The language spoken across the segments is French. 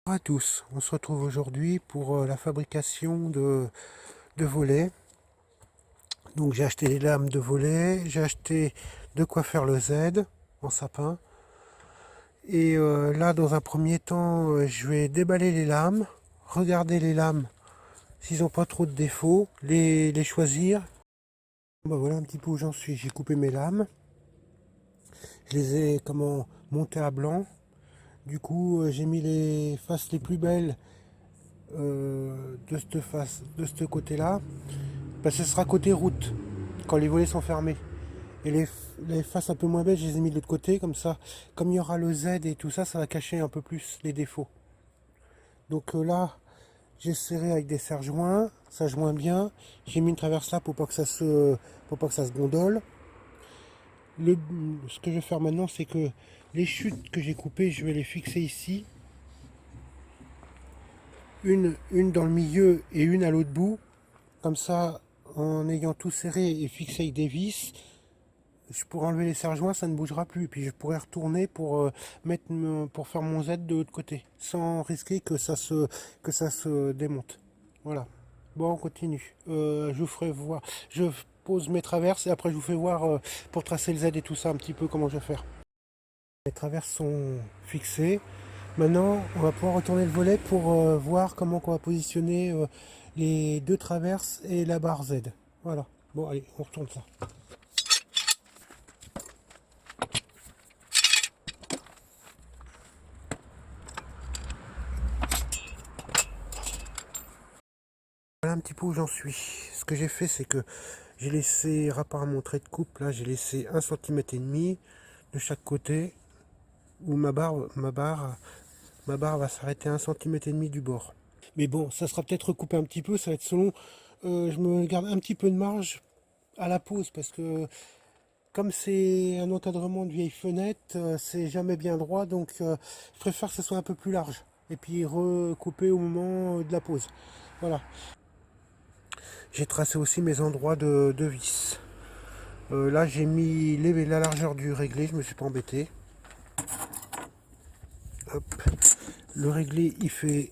Bonjour à tous, on se retrouve aujourd'hui pour la fabrication de volets. Donc j'ai acheté les lames de volets, j'ai acheté de quoi faire le Z en sapin. Et là dans un premier temps je vais déballer les lames, regarder les lames s'ils n'ont pas trop de défauts, les choisir. Voilà un petit peu où j'en suis, j'ai coupé mes lames, je les ai montées à blanc. Du coup j'ai mis les faces les plus belles de ce côté-là, parce que ce sera côté route quand les volets sont fermés. Et les faces un peu moins belles, je les ai mis de l'autre côté, comme ça, comme il y aura le Z et tout ça, ça va cacher un peu plus les défauts. Donc là, j'ai serré avec des serre-joints, ça joint bien. J'ai mis une traverse là pour pas que pour pas que ça se gondole. Ce que je vais faire maintenant, c'est que les chutes que j'ai coupées, je vais les fixer ici. Une dans le milieu et une à l'autre bout. Comme ça, en ayant tout serré et fixé avec des vis, je pourrais enlever les serre-joints, ça ne bougera plus. Et puis je pourrais retourner pour pour faire mon Z de l'autre côté, sans risquer que que ça se démonte. Voilà. Bon, on continue. Je vous ferai voir. Je pose mes traverses et après je vous fais voir pour tracer le Z et tout ça un petit peu comment je vais faire. Les traverses sont fixées. Maintenant, on va pouvoir retourner le volet pour voir comment on va positionner les deux traverses et la barre Z. Voilà. Bon, allez, on retourne ça. Voilà un petit peu où j'en suis. Ce que j'ai fait, c'est que j'ai laissé, rapport à mon trait de coupe, là, j'ai laissé 1,5 cm de chaque côté, où ma barre va s'arrêter à 1,5 cm du bord. Mais bon, ça sera peut-être recoupé un petit peu, ça va être selon. Je me garde un petit peu de marge à la pose, parce que comme c'est un encadrement de vieille fenêtre, c'est jamais bien droit, donc je préfère que ce soit un peu plus large. Et puis recouper au moment de la pose. Voilà. J'ai tracé aussi mes endroits de vis. Là j'ai mis la largeur du réglé, je me suis pas embêté. Hop. Le réglé il fait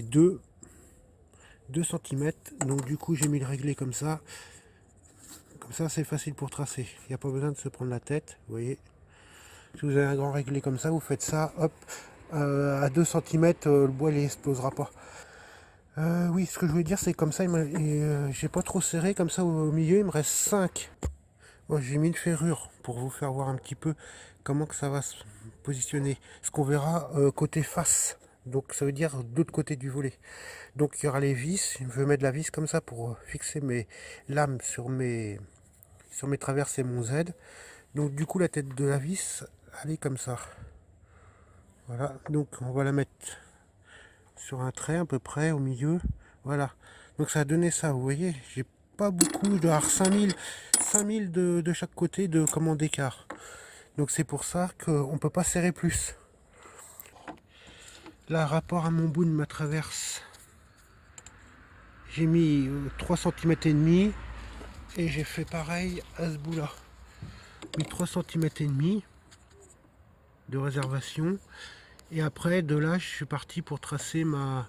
2 cm, donc du coup j'ai mis le réglé comme ça. Comme ça c'est facile pour tracer, il n'y a pas besoin de se prendre la tête, vous voyez. Si vous avez un grand réglé comme ça, vous faites ça, hop, à 2 cm, le bois il explosera pas. Oui, ce que je voulais dire, c'est comme ça, j'ai pas trop serré, comme ça au milieu, il me reste 5. Moi, j'ai mis une ferrure pour vous faire voir un petit peu comment que ça va se positionner. Ce qu'on verra côté face. Donc ça veut dire de l'autre côté du volet. Donc il y aura les vis. Je vais mettre la vis comme ça pour fixer mes lames sur mes traverses et mon Z. Donc du coup la tête de la vis, elle est comme ça. Voilà. Donc on va la mettre sur un trait à peu près au milieu. Voilà. Donc ça a donné ça. Vous voyez, j'ai pas beaucoup, je dois avoir 5000 de chaque côté de commande d'écart. Donc c'est pour ça qu'on ne peut pas serrer plus. Là, rapport à mon bout de ma traverse, j'ai mis 3,5 cm et j'ai fait pareil à ce bout là. Mis 3,5 cm de réservation. Et après, de là, je suis parti pour tracer ma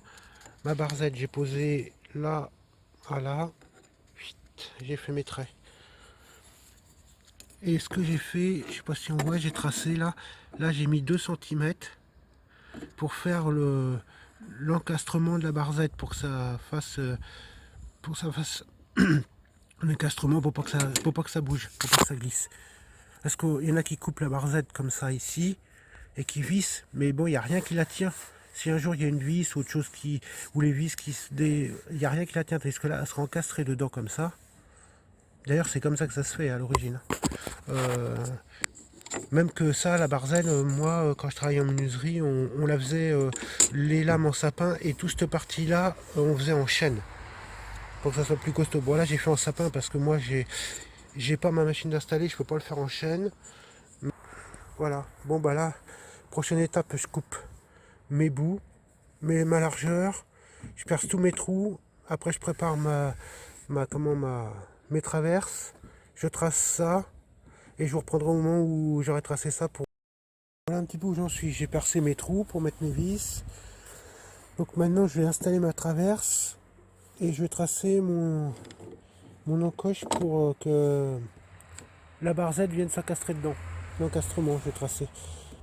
barre Z. J'ai posé là à là. J'ai fait mes traits. Et ce que j'ai fait, je sais pas si on voit, j'ai tracé là. Là, j'ai mis 2 cm pour faire l'encastrement de la barre Z pour que ça fasse un encastrement pour pas que ça bouge, pour pas que ça glisse. Parce qu'il y en a qui coupent la barre Z comme ça ici et qui vissent, mais bon, il n'y a rien qui la tient. Si un jour il y a une vis ou autre chose ou les vis il n'y a rien qui la tient, parce que là, elle sera encastrée dedans comme ça. D'ailleurs, c'est comme ça que ça se fait à l'origine. Même que ça, la barre Z, moi, quand je travaillais en menuiserie, on la faisait les lames en sapin et toute cette partie-là, on faisait en chêne pour que ça soit plus costaud. Bon, là, j'ai fait en sapin parce que moi, j'ai pas ma machine d'installer, je peux pas le faire en chêne. Voilà. Bon, bah là, prochaine étape, je coupe mes bouts, ma largeur, je perce tous mes trous. Après, je prépare mes traverses. Je trace ça et je vous reprendrai au moment où j'aurai tracé ça pour Voilà un petit peu où j'en suis. J'ai percé mes trous pour mettre mes vis. Donc maintenant je vais installer ma traverse et je vais tracer mon encoche pour que la barre Z vienne s'encastrer dedans. L'encastrement, je vais tracer.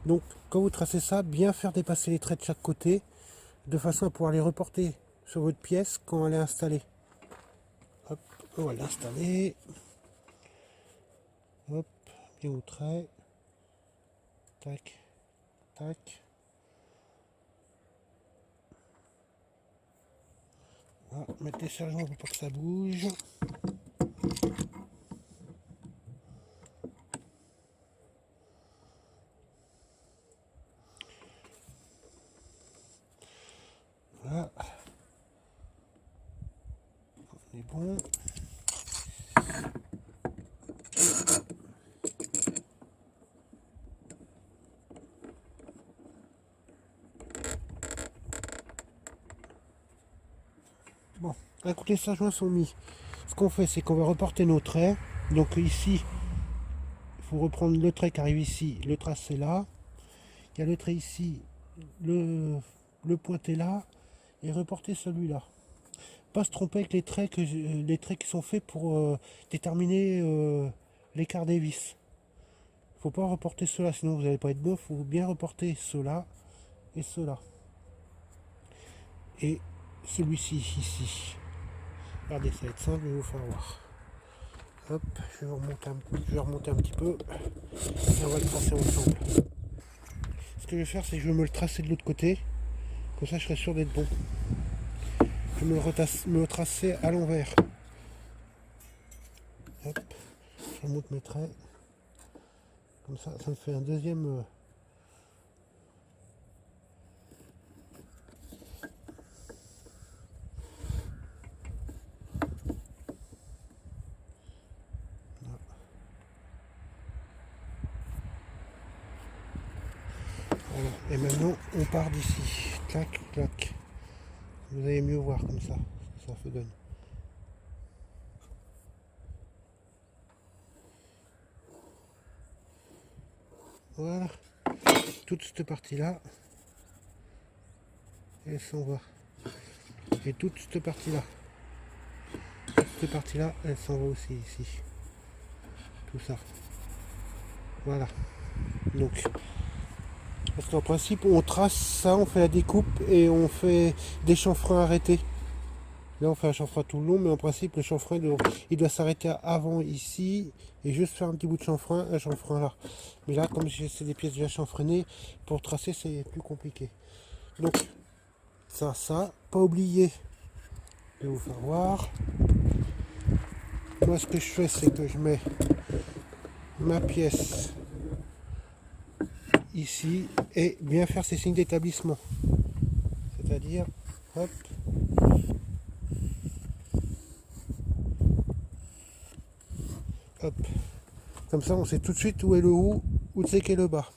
Donc quand vous tracez ça, bien faire dépasser les traits de chaque côté de façon à pouvoir les reporter sur votre pièce quand elle est installée. Hop, on va l'installer. Hop, bien au trait. Tac, tac. Voilà, mettre les sergements pour pas que ça bouge. Voilà. On est bon. Bon, un coup les sergements sont mis. Ce qu'on fait, c'est qu'on va reporter nos traits. Donc ici, il faut reprendre le trait qui arrive ici, le tracer là. Il y a le trait ici, le pointer là et reporter celui-là. Pas se tromper avec les traits, les traits qui sont faits pour déterminer l'écart des vis. Il ne faut pas reporter cela, sinon vous n'allez pas être bon. Il faut bien reporter cela et cela. Et celui-ci ici. Regardez, ça va être simple, je vais vous faire voir. Hop, je vais remonter un petit peu et on va le tracer ensemble. Ce que je vais faire, c'est que je vais me le tracer de l'autre côté. Comme ça, je serai sûr d'être bon. Je vais me le tracer à l'envers. Hop, je remonte mes traits. Comme ça, ça me fait un deuxième. Voilà. Et maintenant, on part d'ici. Clac, clac. Vous allez mieux voir comme ça. Ça fait donne. Voilà. Toute cette partie-là, elle s'en va. Et toute cette partie-là. Cette partie-là, elle s'en va aussi ici. Tout ça. Voilà. Donc, parce qu'en principe, on trace ça, on fait la découpe et on fait des chanfreins arrêtés. Là, on fait un chanfrein tout le long, mais en principe, le chanfrein, il doit s'arrêter avant ici et juste faire un petit bout de chanfrein, un chanfrein là. Mais là, comme c'est des pièces déjà chanfreinées, pour tracer, c'est plus compliqué. Donc, ça, pas oublier de vous faire voir. Moi, ce que je fais, c'est que je mets ma pièce ici et bien faire ces signes d'établissement. C'est-à-dire, hop, hop. Comme ça, on sait tout de suite où est le haut, où c'est qu'est le bas.